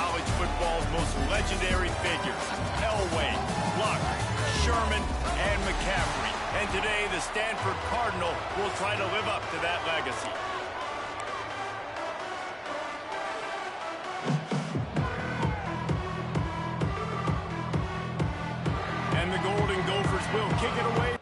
college football's most legendary figures: Elway, Luck, Sherman, and McCaffrey. And today, the Stanford Cardinal will try to live up to that legacy. And the Golden Gophers will kick it away.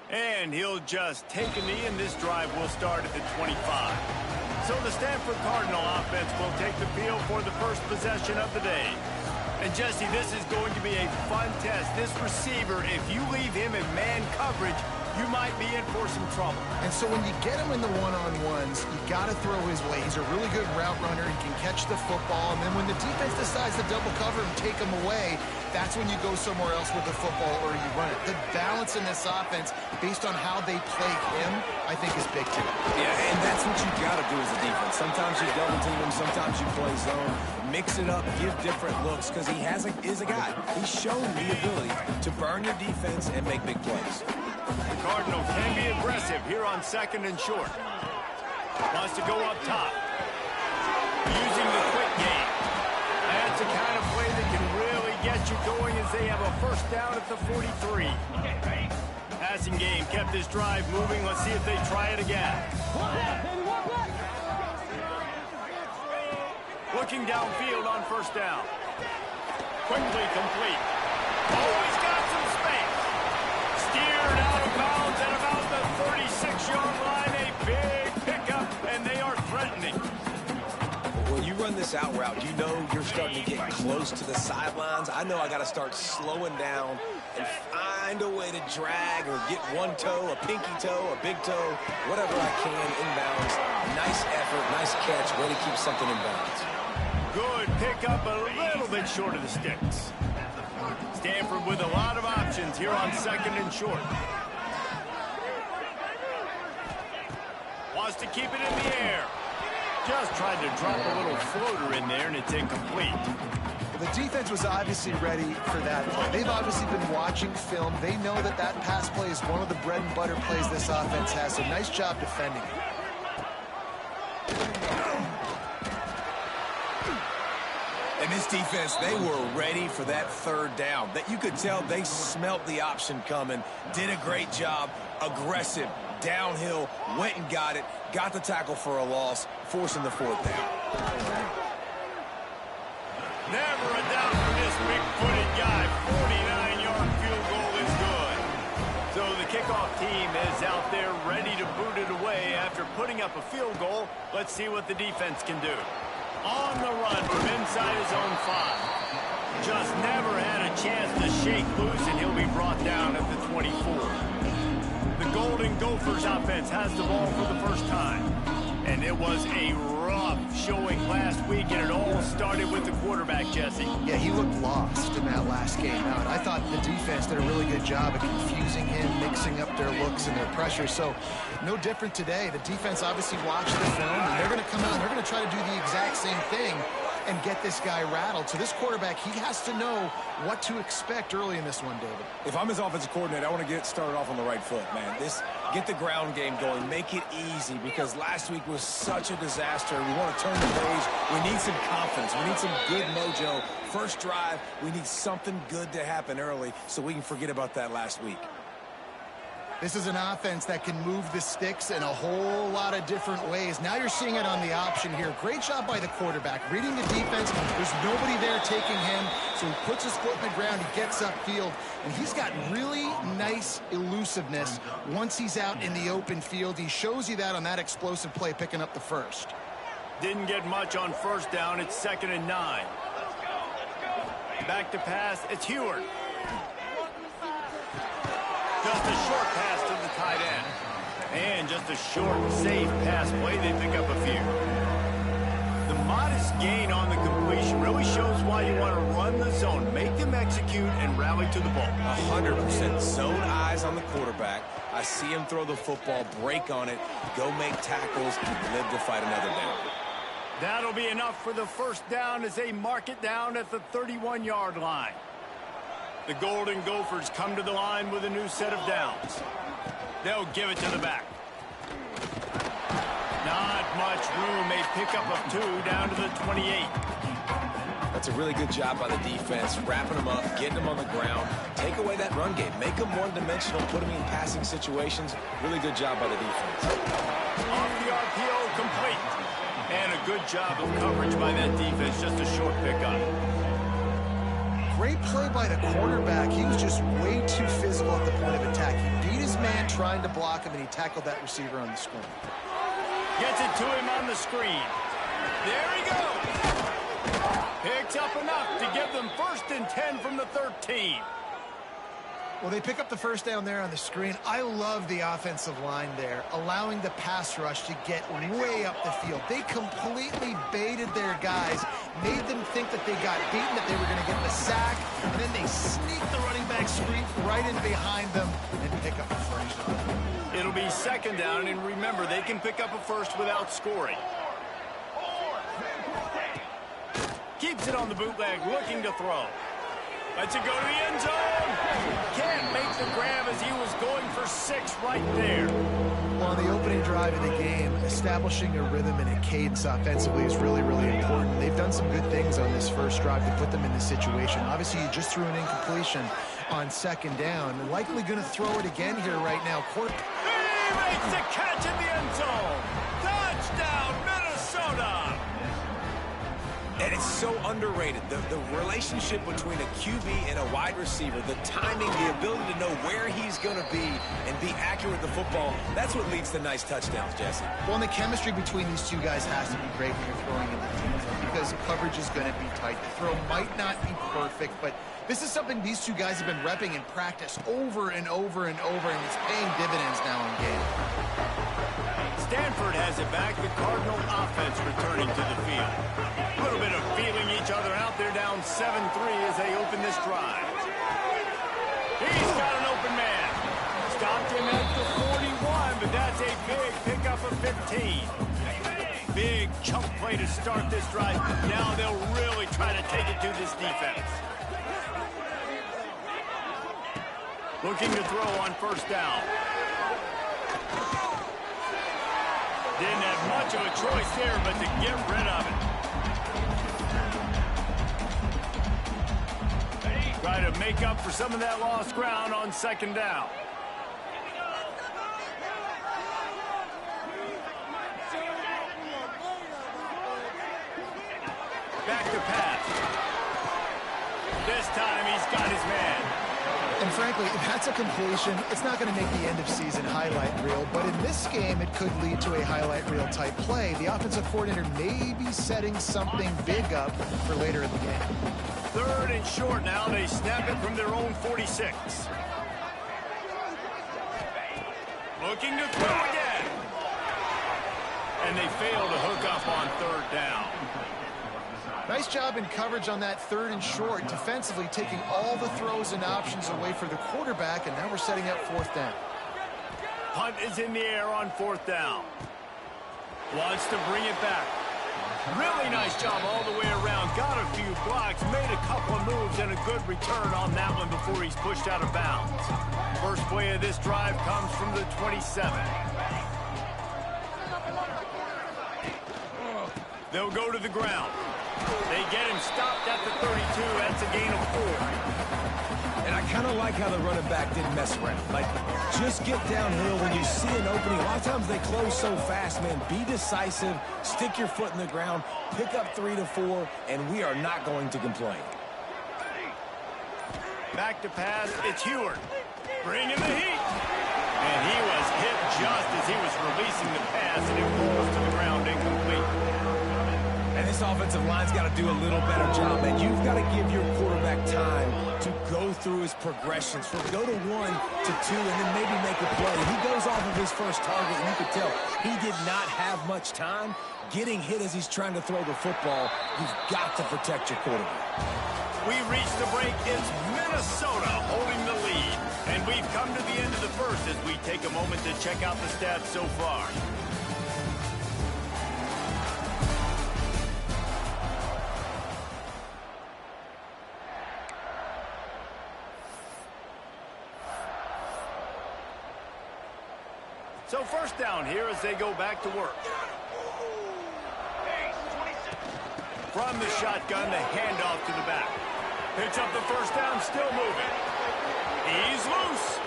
And he'll just take a knee, and this drive will start at the 25. So the Stanford Cardinal offense will take the field for the first possession of the day. And Jesse, this is going to be a fun test. This receiver, if you leave him in man coverage, you might be in for some trouble. And so when you get him in the one-on-ones, you got to throw his way. He's a really good route runner. He can catch the football. And then when the defense decides to double cover and take him away, that's when you go somewhere else with the football or you run it. The balance in this offense, based on how they play him, I think is big too. Yeah, and that's what you got to do as a defense. Sometimes you double team him, sometimes you play zone. Mix it up, give different looks, because he is a guy. He's shown the ability to burn your defense and make big plays. The Cardinal can be aggressive here on 2nd and short. Wants to go up top. Using the quick game. That's the kind of play that can really get you going as they have a first down at the 43. Passing game kept this drive moving. Let's see if they try it again. Looking downfield on first down. Quickly complete. Oh, he's got some space. Steered out of bounds at about the 36-yard line. A big pickup, and they are threatening. When you run this out route, you know you're starting to get close to the sidelines. I know I got to start slowing down and find a way to drag or get one toe, a pinky toe, a big toe, whatever I can inbounds. Nice effort, nice catch, way to keep something in bounds. Good pickup, a little bit short of the sticks. Stanford with a lot of options here on 2nd and short. Wants to keep it in the air. Just tried to drop a little floater in there, and it's incomplete. Well, the defense was obviously ready for that play. They've obviously been watching film. They know that that pass play is one of the bread and butter plays this offense has, so nice job defending it. And this defense, they were ready for that 3rd down. That you could tell they smelt the option coming, did a great job, aggressive, downhill, went and got it, got the tackle for a loss, forcing the 4th down. Never a doubt for this big-footed guy. 49-yard field goal is good. So the kickoff team is out there ready to boot it away after putting up a field goal. Let's see what the defense can do. On the run from inside his own 5. Just never had a chance to shake loose, and he'll be brought down at the 24. The Golden Gophers offense has the ball for the first time. And it was a rough showing last week, and it all started with the quarterback, Jesse. Yeah, he looked lost in that last game out. I thought the defense did a really good job of confusing him, mixing up their looks and their pressure. So no different today. The defense obviously watched the film, and they're going to come out and they're going to try to do the exact same thing. and get this guy rattled. So this quarterback, he has to know what to expect early in this one, David. If I'm his offensive coordinator, I want to get started off on the right foot, man. Get the ground game going. Make it easy, because last week was such a disaster. We want to turn the page. We need some confidence. We need some good mojo. First drive, we need something good to happen early so we can forget about that last week. This is an offense that can move the sticks in a whole lot of different ways. Now you're seeing it on the option here. Great job by the quarterback. Reading the defense. There's nobody there taking him, so he puts his foot in the ground. He gets upfield, and he's got really nice elusiveness once he's out in the open field. He shows you that on that explosive play, picking up the first. Didn't get much on first down. It's 2nd and 9. Back to pass. It's Heward. Just a short pass to the tight end. And just a short, safe pass play. They pick up a few. The modest gain on the completion really shows why you want to run the zone. Make them execute and rally to the ball. 100% zone eyes on the quarterback. I see him throw the football, break on it, go make tackles, and live to fight another down. That'll be enough for the first down as they mark it down at the 31-yard line. The Golden Gophers come to the line with a new set of downs. They'll give it to the back. Not much room. A pickup of 2 down to the 28. That's a really good job by the defense, wrapping them up, getting them on the ground. Take away that run game. Make them one-dimensional, put them in passing situations. Really good job by the defense. Off the RPO, complete. And a good job of coverage by that defense. Just a short pickup. Great play by the quarterback. He was just way too physical at the point of attack. He beat his man trying to block him, and he tackled that receiver on the screen. Gets it to him on the screen. There he goes. Picks up enough to give them 1st and 10 from the 13. Well, they pick up the first down there on the screen. I love the offensive line there, allowing the pass rush to get way up the field. They completely baited their guys, made them think that they got beaten, that they were going to get the sack, and then they sneak the running back screen right in behind them and pick up the first down. It'll be 2nd down, and remember, they can pick up a first without scoring. Keeps it on the bootleg, looking to throw. Lets it go to the end zone. Can't make the grab as he was going for 6 right there. Well, on the opening drive of the game, establishing a rhythm and a cadence offensively is really, really important. They've done some good things on this first drive to put them in this situation. Obviously, you just threw an incompletion on 2nd down. They're likely going to throw it again here right now. He makes the catch in the end zone. Touchdown, Minnesota. And it's so underrated. The relationship between a QB and a wide receiver, the timing, the ability to know where he's going to be and be accurate with the football, that's what leads to nice touchdowns, Jesse. Well, and the chemistry between these two guys has to be great when you're throwing in the end zone, because coverage is going to be tight. The throw might not be perfect, but this is something these two guys have been repping in practice over and over and over, and it's paying dividends now in game. Stanford has it back. The Cardinal offense returning to the field. A little bit of feeling each other out. They're down 7-3 as they open this drive. He's got an open man. Stopped him at the 41, but that's a big pickup of 15. Big chunk play to start this drive. Now they'll really try to take it to this defense. Looking to throw on 1st down. Didn't have much of a choice there, but to get rid of it. Try to make up for some of that lost ground on 2nd down. Back to pass. This time he's got his man. And frankly, if that's a completion, it's not going to make the end-of-season highlight reel. But in this game, it could lead to a highlight reel type play. The offensive coordinator may be setting something big up for later in the game. 3rd and short now. They snap it from their own 46. Looking to throw again. And they fail to hook up on 3rd down. Nice job in coverage on that 3rd and short, defensively taking all the throws and options away for the quarterback, and now we're setting up 4th down. Punt is in the air on 4th down. Wants to bring it back. Really nice job all the way around. Got a few blocks, made a couple of moves, and a good return on that one before he's pushed out of bounds. First play of this drive comes from the 27. They'll go to the ground. They get him stopped at the 32. That's a gain of 4. And I kind of like how the running back didn't mess around. Like, just get downhill when you see an opening. A lot of times they close so fast, man. Be decisive, stick your foot in the ground, pick up 3 to 4, and we are not going to complain. Back to pass, it's Heward. Bringing the heat. And he was hit just as he was releasing the pass, and it rolls to the ground incomplete. And this offensive line's got to do a little better job, man. You've got to give your quarterback time to go through his progressions. From go to 1 to 2 and then maybe make a play. He goes off of his first target, and you could tell he did not have much time. Getting hit as he's trying to throw the football, you've got to protect your quarterback. We reached the break. It's Minnesota holding the lead. And we've come to the end of the first as we take a moment to check out the stats so far. So first down here as they go back to work. From the shotgun, the handoff to the back. Picks up the first down, still moving. He's loose.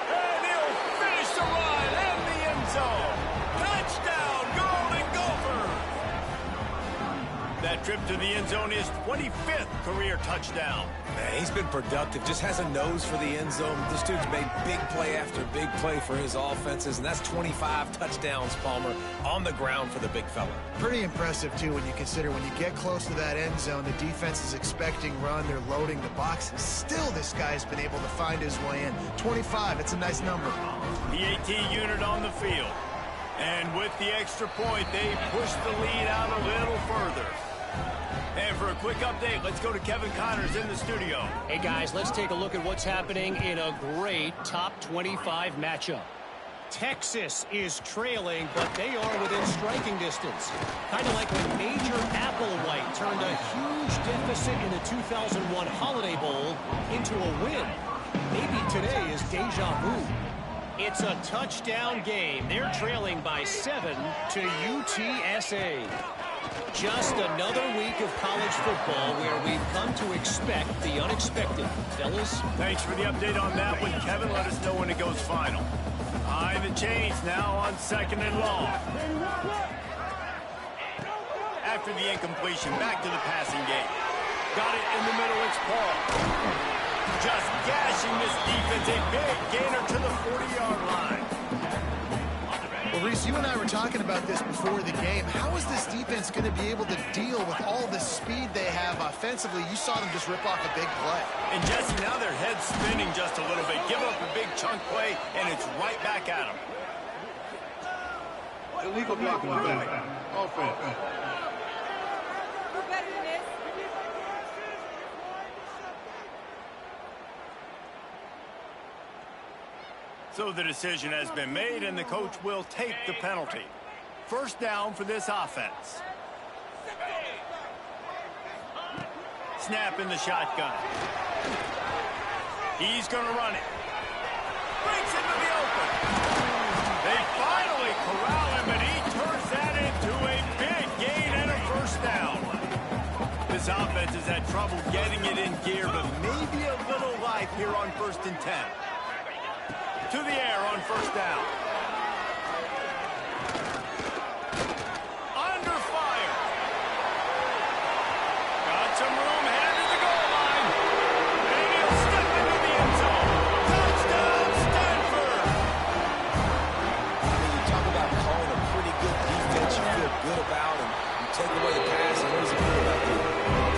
And he'll finish the run in the end zone. Touchdown, Golden Gophers. That trip to the end zone is 25th career touchdown. Man, he's been productive. Just has a nose for the end zone. This dude's made big play after big play for his offenses, and that's 25 touchdowns, Palmer, on the ground for the big fella. Pretty impressive, too, when you consider when you get close to that end zone, the defense is expecting run, they're loading the boxes. Still, this guy's been able to find his way in. 25, it's a nice number. The AT unit on the field. And with the extra point, they push the lead out a little further. And for a quick update, let's go to Kevin Connors in the studio. Hey, guys, let's take a look at what's happening in a great top 25 matchup. Texas is trailing, but they are within striking distance. Kind of like when Major Applewhite turned a huge deficit in the 2001 Holiday Bowl into a win. Maybe today is deja vu. It's a touchdown game. They're trailing by 7 to UTSA. Just another week of college football where we've come to expect the unexpected. Fellas? Thanks for the update on that one, Kevin. Let us know when it goes final. Behind the chains now on 2nd and long. After the incompletion, back to the passing game. Got it in the middle, it's Paul. Just gashing this defense, a big gainer to the 40-yard line. Well, Reese, you and I were talking about this before the game. How is this defense going to be able to deal with all the speed they have offensively? You saw them just rip off a big play. And Jesse, now their head's spinning just a little bit. Give up a big chunk play, and it's right back at them. Illegal blocking the back. Offense. So the decision has been made, and the coach will take the penalty. First down for this offense. Snap in the shotgun. He's going to run it. Breaks into the open. They finally corral him, and he turns that into a big gain and a first down. This offense has had trouble getting it in gear, but maybe a little life here on 1st and 10. To the air on first down. Under fire. Got some room, headed to the goal line. And he'll step into the end zone. Touchdown, Stanford. You talk about calling a pretty good defense you feel good about, and you take away the pass, and what does it do about you?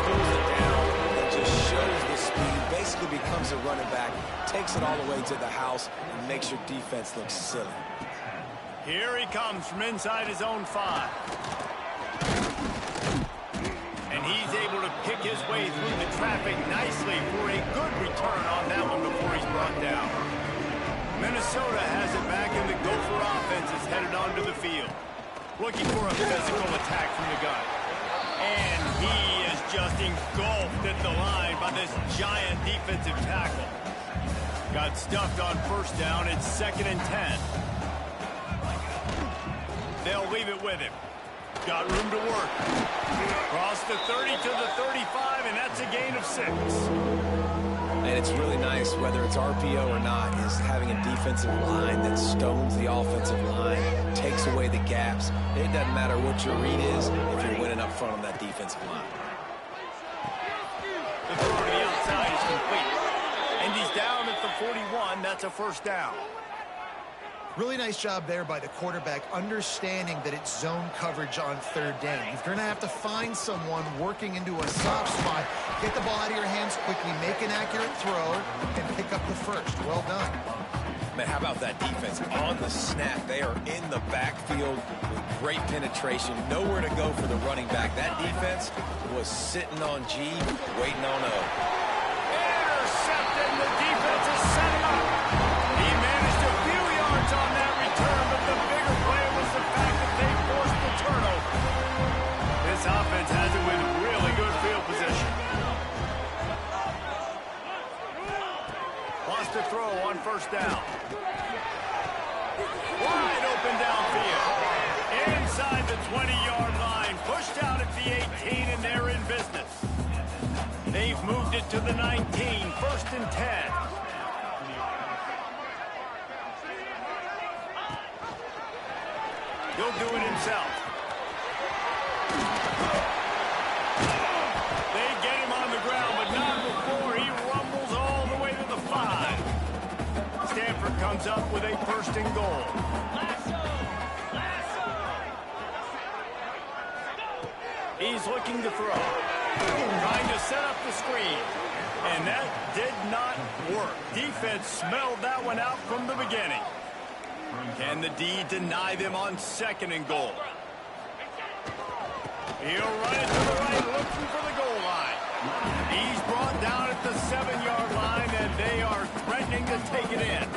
Pulls it down and just shows the speed, basically becomes a running back, takes it all the way to the house, and makes your defense look silly. Here he comes from inside his own 5. And he's able to pick his way through the traffic nicely for a good return on that one before he's brought down. Minnesota has it back, and the Gopher offense is headed onto the field. looking for a physical attack from the gun. And he is just engulfed at the line by this giant defensive tackle. Got stuffed on first down. It's 2nd and 10. They'll leave it with him. Got room to work. Cross the 30 to the 35, and that's a gain of 6. And it's really nice, whether it's RPO or not, is having a defensive line that stones the offensive line, takes away the gaps. It doesn't matter what your read is if you're winning up front on that defensive line. The throw to the outside is complete. And he's down at the 41. That's a first down. Really nice job there by the quarterback, understanding that it's zone coverage on 3rd down. You're going to have to find someone working into a soft spot, get the ball out of your hands quickly, make an accurate throw, and pick up the first. Well done. Man, how about that defense? On the snap, they are in the backfield with great penetration. Nowhere to go for the running back. That defense was sitting on G, waiting on O. Intercepted, the defense is set up. He managed a few yards on that return, but the bigger play was the fact that they forced the turnover. This offense has it with really good field position. Lost a throw on first down. Wide open downfield. Inside the 20-yard line. Pushed out at the 18, and they're in business. They've moved it to the 19. 1st and 10. He'll do it himself. They get him on the ground, but not before he rumbles all the way to the 5. Stanford comes up with a 1st and goal. He's looking to throw. Trying to set up the screen. And that did not work. Defense smelled that one out from the beginning. Can the D deny them on 2nd and goal? He'll run it to the right, looking for the goal line. He's brought down at the 7-yard line, and they are threatening to take it in.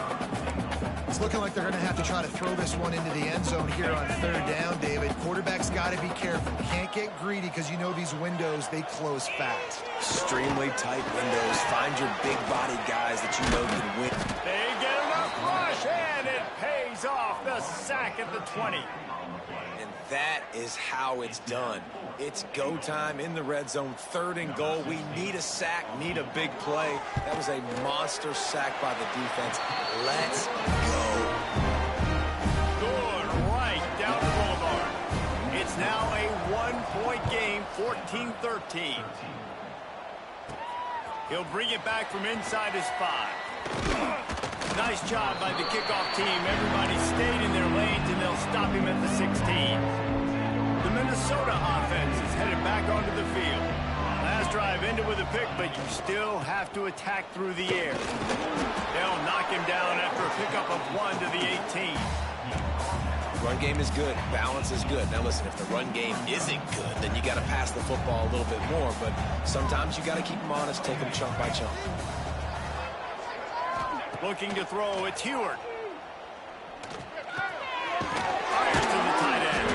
It's looking like they're going to have to try to throw this one into the end zone here on 3rd down, David. Quarterback's got to be careful. Can't get greedy because you know these windows, they close fast. Extremely tight windows. Find your big body guys that you know can win. They get enough rush, and it pays off. The sack at the 20. And that is how it's done. It's go time in the red zone. 3rd and goal. We need a sack, need a big play. That was a monster sack by the defense. Let's go. Good right down the boulevard. It's now a 1-point game, 14-13. He'll bring it back from inside his 5. Nice job by the kickoff team. Everybody stayed in their lanes, and they'll stop him at the 16. The Minnesota offense is headed back onto the field. Last drive ended with a pick, but you still have to attack through the air. They'll knock him down after a pickup of 1 to the 18. Run game is good. Balance is good. Now listen, if the run game isn't good, then you got to pass the football a little bit more. But sometimes you got to keep them honest, take them chunk by chunk. Looking to throw, it's Heward. Fires to the tight end.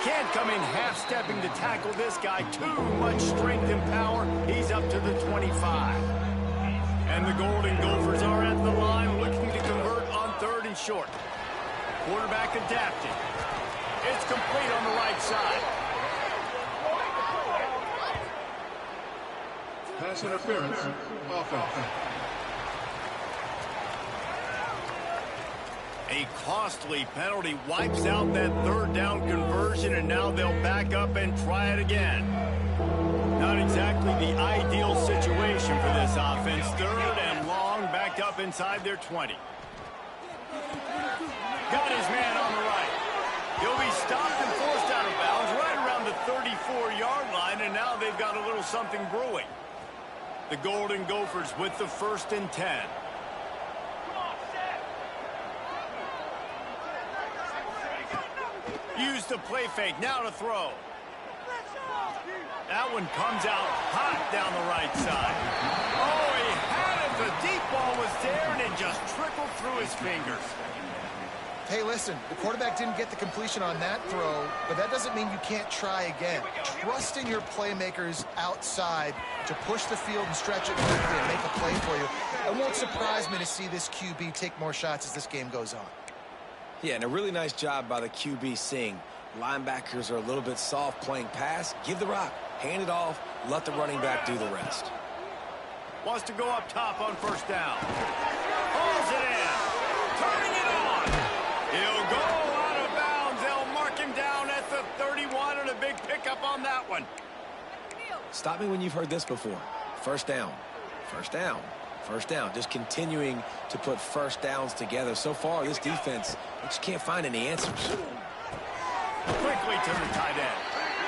Can't come in half-stepping to tackle this guy. Too much strength and power. He's up to the 25. And the Golden Gophers are at the line looking to convert on 3rd and short. Quarterback adapting. It's complete on the right side. Pass interference. Offense. A costly penalty wipes out that 3rd down conversion, and now they'll back up and try it again. Not exactly the ideal situation for this offense. 3rd and long, backed up inside their 20. Got his man on the right. He'll be stopped and forced out of bounds right around the 34-yard line, and now they've got a little something brewing. The Golden Gophers with the 1st and 10. Use the play fake, now to throw. That one comes out hot down the right side. Oh, he had it. The deep ball was there, and it just trickled through his fingers. Hey, listen, the quarterback didn't get the completion on that throw, but that doesn't mean you can't try again. Trust in your playmakers outside to push the field and stretch it quickly and make a play for you. It won't surprise me to see this QB take more shots as this game goes on. Yeah, and a really nice job by the QB seeing linebackers are a little bit soft playing pass. Give the rock, hand it off, let the running back do the rest. Wants to go up top on first down. Hauls it in. Turning it on. He'll go out of bounds. They'll mark him down at the 31 and a big pickup on that one. Stop me when you've heard this before. First down. First down. First down. Just continuing to put first downs together. So far, this defense, they just can't find any answers. Quickly to the tight end.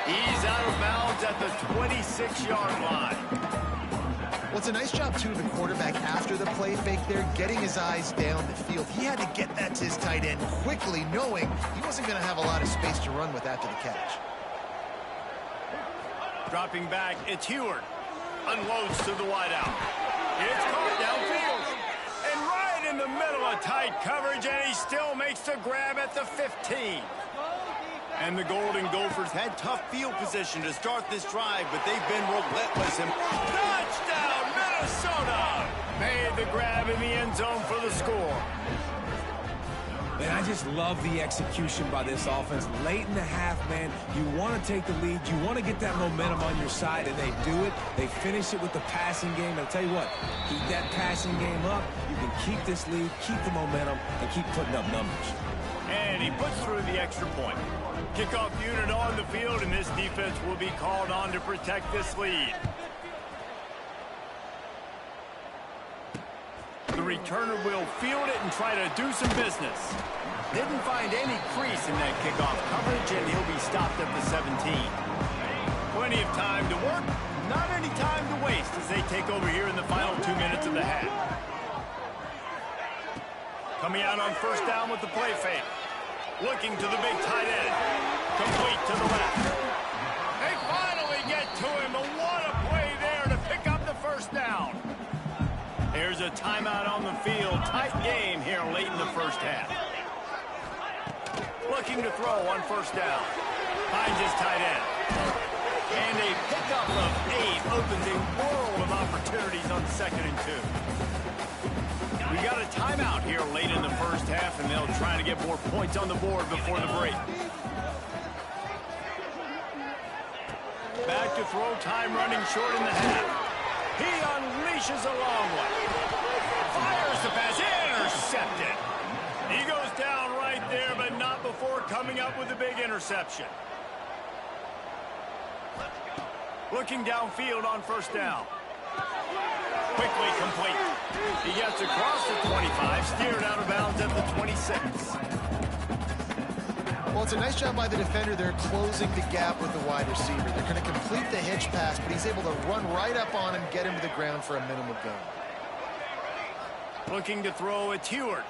He's out of bounds at the 26-yard line. Well, it's a nice job, too, of the quarterback after the play fake there, getting his eyes down the field. He had to get that to his tight end quickly, knowing he wasn't going to have a lot of space to run with after the catch. Dropping back, it's Heward. Unloads to the wideout. It's caught downfield. And right in the middle of tight coverage, and he still makes the grab at the 15. And the Golden Gophers had tough field position to start this drive, but they've been relentless. And touchdown, Minnesota! Made the grab in the end zone for the score. Man, I just love the execution by this offense. Late in the half, man, you want to take the lead. You want to get that momentum on your side, and they do it. They finish it with the passing game. And I'll tell you what, keep that passing game up. You can keep this lead, keep the momentum, and keep putting up numbers. And he puts through the extra point. Kickoff unit on the field, and this defense will be called on to protect this lead. The returner will field it and try to do some business. Didn't find any crease in that kickoff coverage, and he'll be stopped at the 17. Plenty of time to work, not any time to waste as they take over here in the final 2 minutes of the half. Coming out on first down with the play fake. Looking to the big tight end. Complete to the left. They finally get to him, but what a play there to pick up the first down. Here's a timeout on the field. Tight game here late in the first half. Looking to throw on first down. Finds his tight end. And a pickup of 8 opens a world of opportunities on 2nd and 2. We got a timeout here late in the first half, and they'll try to get more points on the board before the break. Back to throw time, running short in the half. He unleashes a long one. Fires the pass, intercepted. He goes down right there, but not before coming up with a big interception. Looking downfield on first down. Quickly complete. He gets across the 25, steered out of bounds at the 26. Well, it's a nice job by the defender there closing the gap with the wide receiver. They're going to complete the hitch pass, but he's able to run right up on him, get him to the ground for a minimal gain. Looking to throw, it's Heward.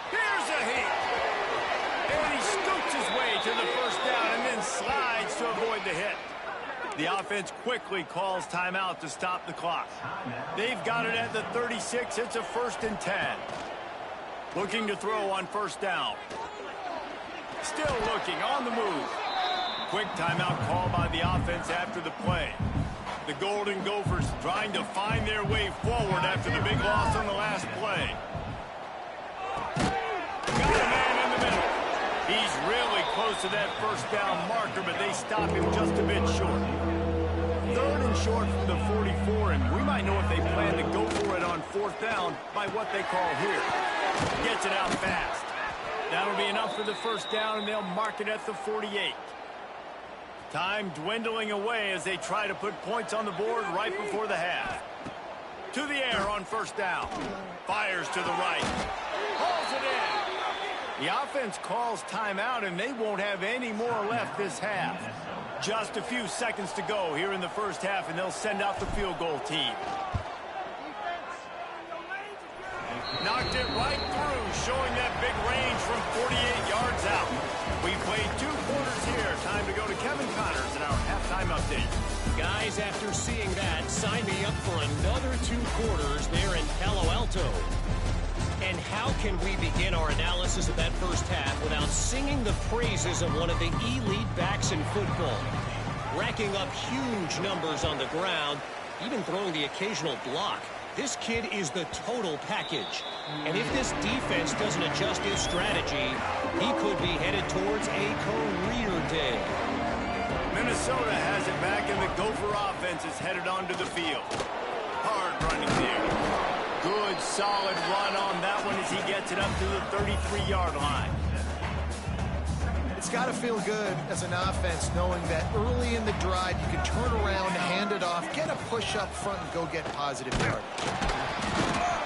Here's a hit. And he scoots his way to the first down and then slides to avoid the hit. The offense quickly calls timeout to stop the clock. They've got it at the 36. It's a 1st and 10. Looking to throw on first down. Still looking on the move. Quick timeout call by the offense after the play. The Golden Gophers trying to find their way forward after the big loss on the last play. Got a man in the middle. He's really close to that first down marker, but they stop him just a bit short. 3rd and short from the 44, and we might know if they plan to go for it on 4th down by what they call here. Gets it out fast. That'll be enough for the first down, and they'll mark it at the 48. Time dwindling away as they try to put points on the board right before the half. To the air on first down. Fires to the right. Hauls it in. The offense calls timeout, and they won't have any more left this half. Just a few seconds to go here in the first half, and they'll send out the field goal team. Knocked it right through, showing that big range from 48 yards out. We played 2 quarters here. Time to go to Kevin Connors in our halftime update. Guys, after seeing that, sign me up for another 2 quarters there in Palo Alto. And how can we begin our analysis of that first half without singing the praises of one of the elite backs in football? Racking up huge numbers on the ground, even throwing the occasional block. This kid is the total package. And if this defense doesn't adjust his strategy, he could be headed towards a career day. Minnesota has it back, and the Gopher offense is headed onto the field. Hard running there. Good, solid run on that one as he gets it up to the 33-yard line. It's got to feel good as an offense knowing that early in the drive you can turn around, hand it off, get a push up front, and go get positive yardage.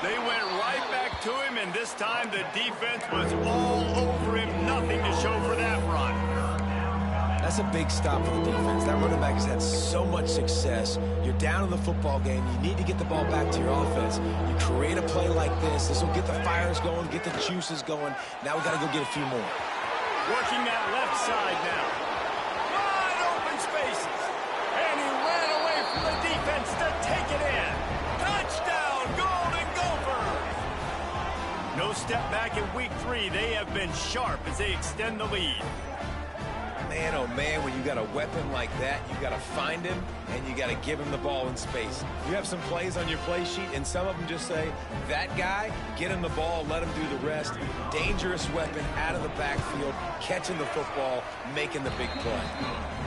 They went right back to him, and this time the defense was all over him. Nothing to show for that run. That's a big stop for the defense. That running back has had so much success. You're down in the football game. You need to get the ball back to your offense. You create a play like this. This will get the fires going, get the juices going. Now we got to go get a few more. Working that left side now. Wide open spaces. And he ran away from the defense to take it in. Touchdown, Golden Gophers! No step back in week 3. They have been sharp as they extend the lead. Man, oh man, when you got a weapon like that, you got to find him and you got to give him the ball in space. You have some plays on your play sheet, and some of them just say, that guy, get him the ball, let him do the rest. Dangerous weapon out of the backfield, catching the football, making the big play.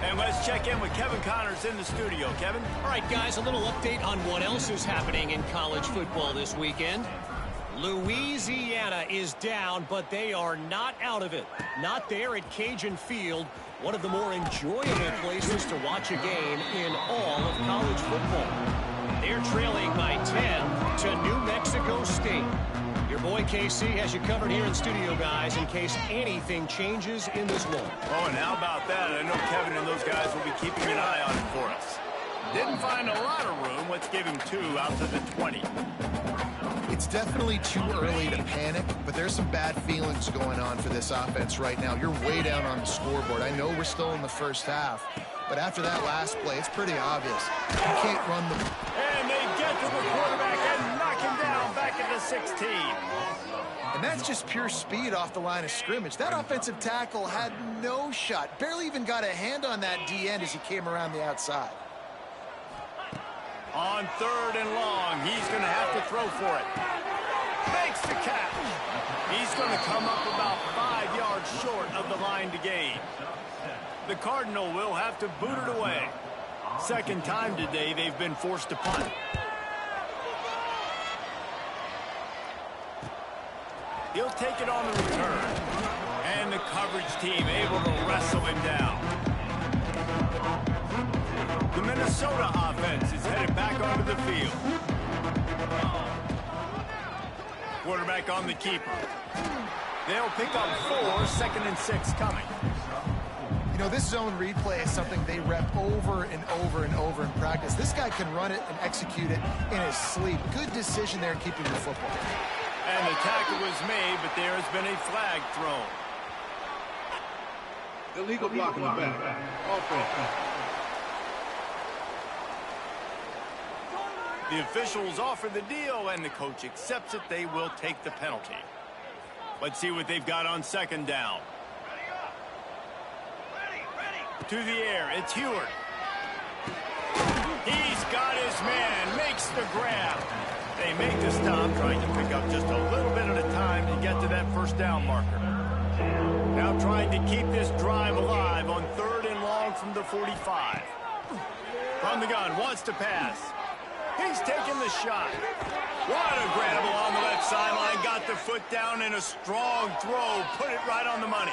And let's check in with Kevin Connors in the studio. Kevin? All right, guys, a little update on what else is happening in college football this weekend. Louisiana is down, but they are not out of it. Not there at Cajun Field, one of the more enjoyable places to watch a game in all of college football. They're trailing by 10 to New Mexico State. Your boy KC has you covered here in studio, guys, in case anything changes in this one. Oh, and how about that? I know Kevin and those guys will be keeping an eye on it for us. Didn't find a lot of room. Let's give him 2 out to the 20. It's definitely too early to panic, but there's some bad feelings going on for this offense right now. You're way down on the scoreboard. I know we're still in the first half, but after that last play, it's pretty obvious. You can't run the... And they get to the quarterback and knock him down back at the 16. And that's just pure speed off the line of scrimmage. That offensive tackle had no shot. Barely even got a hand on that D-end as he came around the outside. On 3rd and long, he's going to have to throw for it. Makes the catch. He's going to come up about 5 yards short of the line to gain. The Cardinal will have to boot it away. Second time today they've been forced to punt. He'll take it on the return. And the coverage team able to wrestle him down. The Minnesota offense is headed back onto the field. Quarterback on the keeper. They'll pick up 4, 2nd and 6 coming. You know, this zone replay is something they rep over and over and over in practice. This guy can run it and execute it in his sleep. Good decision there in keeping the football. And the tackle was made, but there has been a flag thrown. Illegal block in the back. Offense. The officials offer the deal, and the coach accepts it. They will take the penalty. Let's see what they've got on 2nd down. To the air, it's Heward. He's got his man, makes the grab. They make the stop, trying to pick up just a little bit at a time to get to that 1st down marker. Now trying to keep this drive alive on 3rd and long from the 45. From the gun, wants to pass. He's taking the shot. What a grab along the left sideline. Got the foot down in a strong throw. Put it right on the money.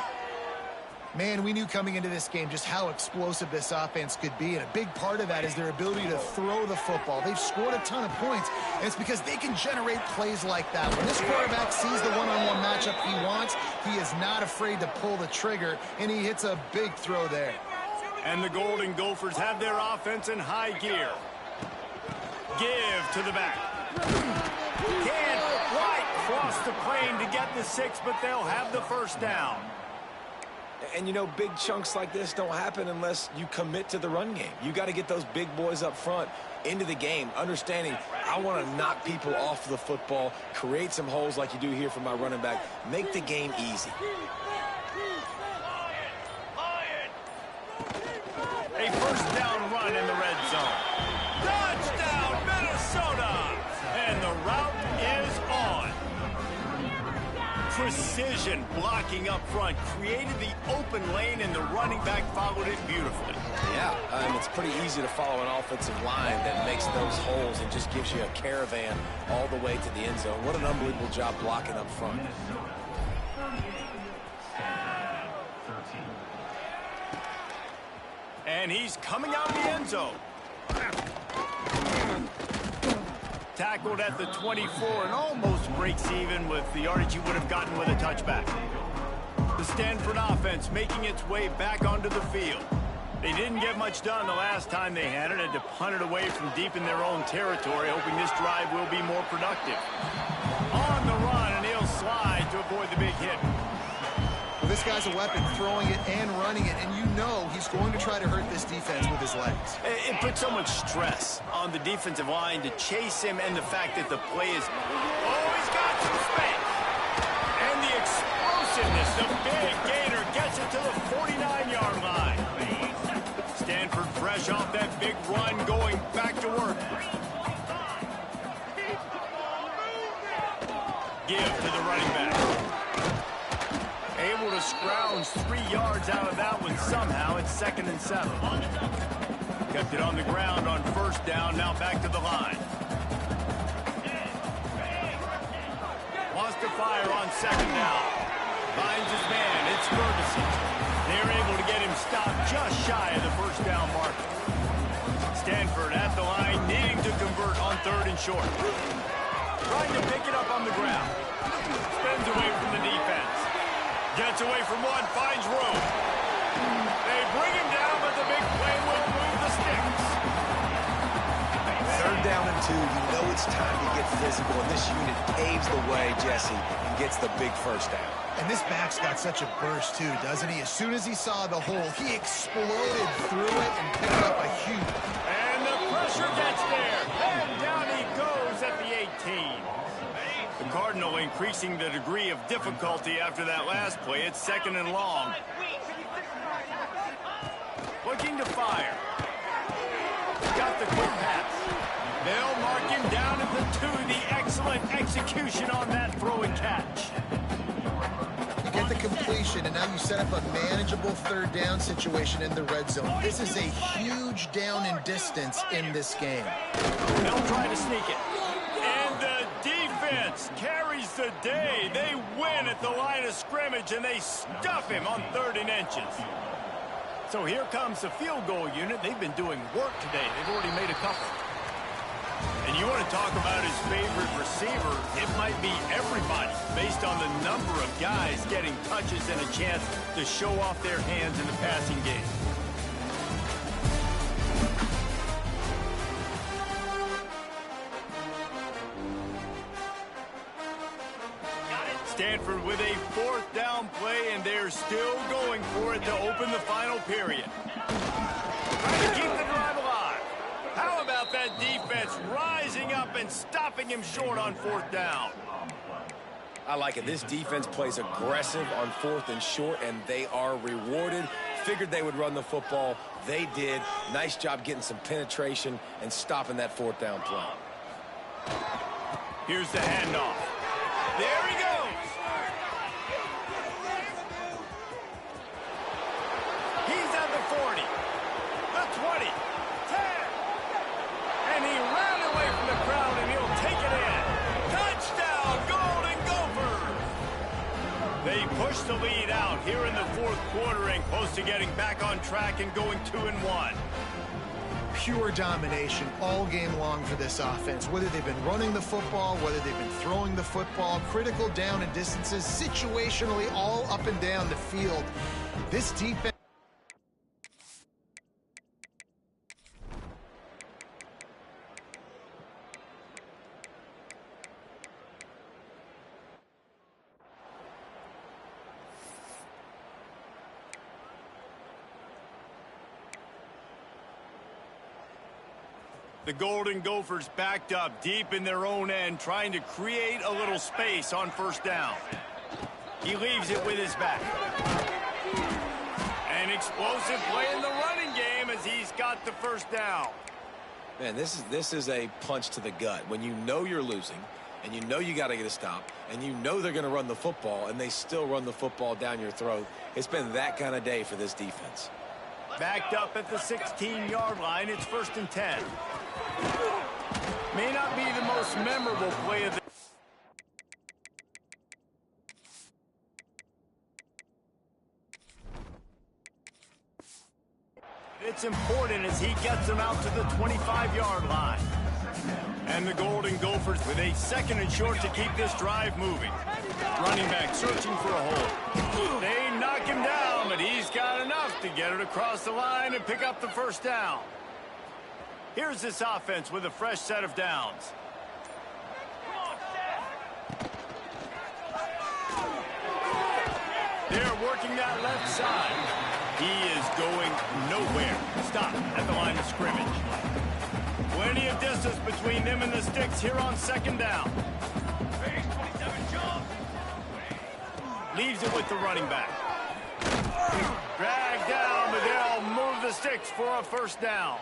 Man, we knew coming into this game just how explosive this offense could be, and a big part of that is their ability to throw the football. They've scored a ton of points, and it's because they can generate plays like that. When this quarterback sees the one-on-one matchup he wants, he is not afraid to pull the trigger, and he hits a big throw there. And the Golden Gophers have their offense in high gear. Give to the back. Can't quite cross the plane to get the 6, but they'll have the 1st down. And, you know, big chunks like this don't happen unless you commit to the run game. You got to get those big boys up front into the game, understanding I want to knock people off the football, create some holes like you do here for my running back, make the game easy. A first down run in the red zone. Touchdown, Minnesota! And the route is on. Precision blocking up front created the open lane, and the running back followed it beautifully. Yeah, it's pretty easy to follow an offensive line that makes those holes and just gives you a caravan all the way to the end zone. What an unbelievable job blocking up front. And he's coming out of the end zone. Tackled at the 24 and almost breaks even with the yardage he would have gotten with a touchback. The Stanford offense making its way back onto the field. They didn't get much done the last time they had it. Had to punt it away from deep in their own territory, hoping this drive will be more productive. On the run, and he'll slide to avoid the big hit. Well, this guy's a weapon, throwing it and running it, and you know he's going to try to hurt this defense with his legs. It puts so much stress on the defensive line to chase him, and the fact that the play is... Oh, he's got some space! And the explosiveness, the big gainer gets it to the 49-yard line. Stanford fresh off that big run, going back to work. Give to the running back. Able to scrounge 3 yards out of that one somehow. It's 2nd and 7. Kept it on the ground on first down. Now back to the line. Wants to fire on 2nd down. Finds his man. It's Ferguson. They're able to get him stopped just shy of the first down marker. Stanford at the line, needing to convert on 3rd and short. Trying to pick it up on the ground. Spins away from the defense. Gets away from one, finds room. They bring him down, but the big play will move the sticks. 3rd down and 2. You know it's time to get physical, and this unit paves the way, Jesse, and gets the big first down. And this back's got such a burst, too, doesn't he? As soon as he saw the hole, he exploded through it and picked up a huge... And the pressure gets there. And down he goes at the 18. The Cardinal increasing the degree of difficulty after that last play. It's 2nd and long. Looking to fire. Got the quick pass. They'll mark him down at the 2. The excellent execution on that throw and catch. You get the completion, and now you set up a manageable 3rd down situation in the red zone. This is a huge down in distance in this game. They'll try to sneak it. And the defense carries the day. They win at the line of scrimmage, and they stuff him on 3rd and inches. So here comes the field goal unit. They've been doing work today. They've already made a couple. And you want to talk about his favorite receiver, it might be everybody, based on the number of guys getting touches and a chance to show off their hands in the passing game. Stanford with a 4th down play, and they're still going for it to open the final period. Trying to keep the drive alive. How about that defense rising up and stopping him short on 4th down? I like it. This defense plays aggressive on 4th and short, and they are rewarded. Figured they would run the football. They did. Nice job getting some penetration and stopping that 4th down play. Here's the handoff. There he goes. He's at the 40, the 20, 10. And he ran away from the crowd, and he'll take it in. Touchdown, Golden Gophers! They push the lead out here in the 4th quarter and close to getting back on track and going 2-1. Pure domination all game long for this offense. Whether they've been running the football, whether they've been throwing the football, critical down and distances, situationally all up and down the field. This defense... The Golden Gophers backed up deep in their own end, trying to create a little space on first down. He leaves it with his back. An explosive play in the running game as he's got the first down. Man, this is a punch to the gut. When you know you're losing, and you know you got to get a stop, and you know they're going to run the football, and they still run the football down your throat. It's been that kind of day for this defense. Backed up at the 16-yard line. It's 1st and 10. May not be the most memorable play of the It's important as he gets them out to the 25-yard line. And the Golden Gophers with a 2nd and short to keep this drive moving. Running back searching for a hole. They knock him down, but he's got enough to get it across the line and pick up the first down. Here's this offense with a fresh set of downs. They're working that left side. He is going nowhere. Stop at the line of scrimmage. Plenty of distance between them and the sticks here on 2nd down. Leaves it with the running back. Dragged down, but they'll move the sticks for a first down.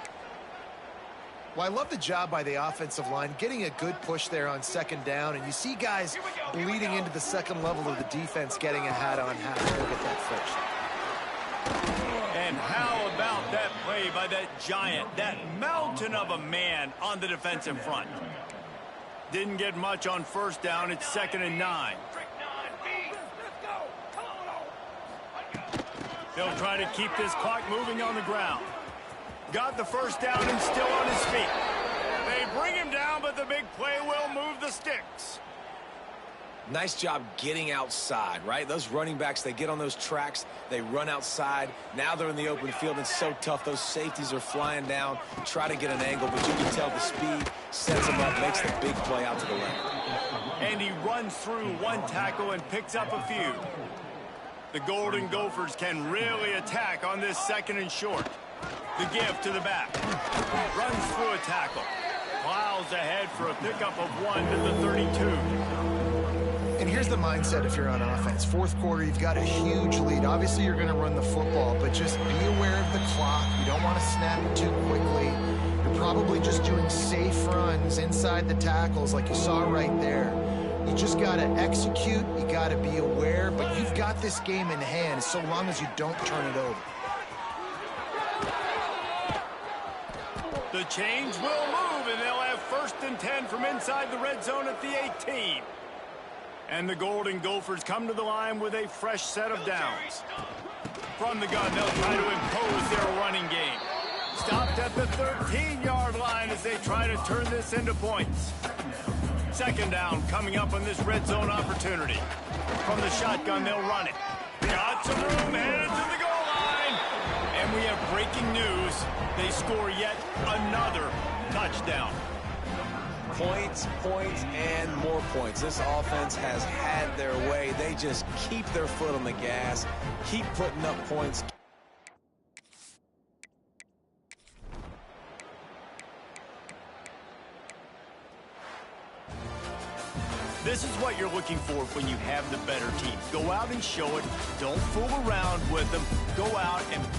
Well, I love the job by the offensive line, getting a good push there on 2nd down, and you see guys bleeding into the second level of the defense getting a hat on hat to get that first. And how about that play by that giant, that mountain of a man on the defensive front? Didn't get much on first down. It's 2nd and 9. They'll try to keep this clock moving on the ground. Got the first down and still on his feet. They bring him down, but the big play will move the sticks. Nice job getting outside, right? Those running backs, they get on those tracks, they run outside. Now they're in the open field. It's so tough. Those safeties are flying down, try to get an angle, but you can tell the speed sets them up, makes the big play out to the left. And he runs through one tackle and picks up a few. The Golden Gophers can really attack on this 2nd and short. The give to the back. Runs through a tackle. Plows ahead for a pickup of 1 to the 32. And here's the mindset if you're on offense. 4th quarter, you've got a huge lead. Obviously, you're going to run the football, but just be aware of the clock. You don't want to snap it too quickly. You're probably just doing safe runs inside the tackles like you saw right there. You just got to execute. You got to be aware, but you've got this game in hand so long as you don't turn it over. The change will move, and they'll have 1st and 10 from inside the red zone at the 18. And the Golden Gophers come to the line with a fresh set of downs. From the gun, they'll try to impose their running game. Stopped at the 13-yard line as they try to turn this into points. 2nd down coming up on this red zone opportunity. From the shotgun, they'll run it. Got some room, headed to the goal line. And we have breaking news. They score yet another touchdown. Points, points, and more points. This offense has had their way. They just keep their foot on the gas, keep putting up points. This is what you're looking for when you have the better team. Go out and show it. Don't fool around with them. Go out and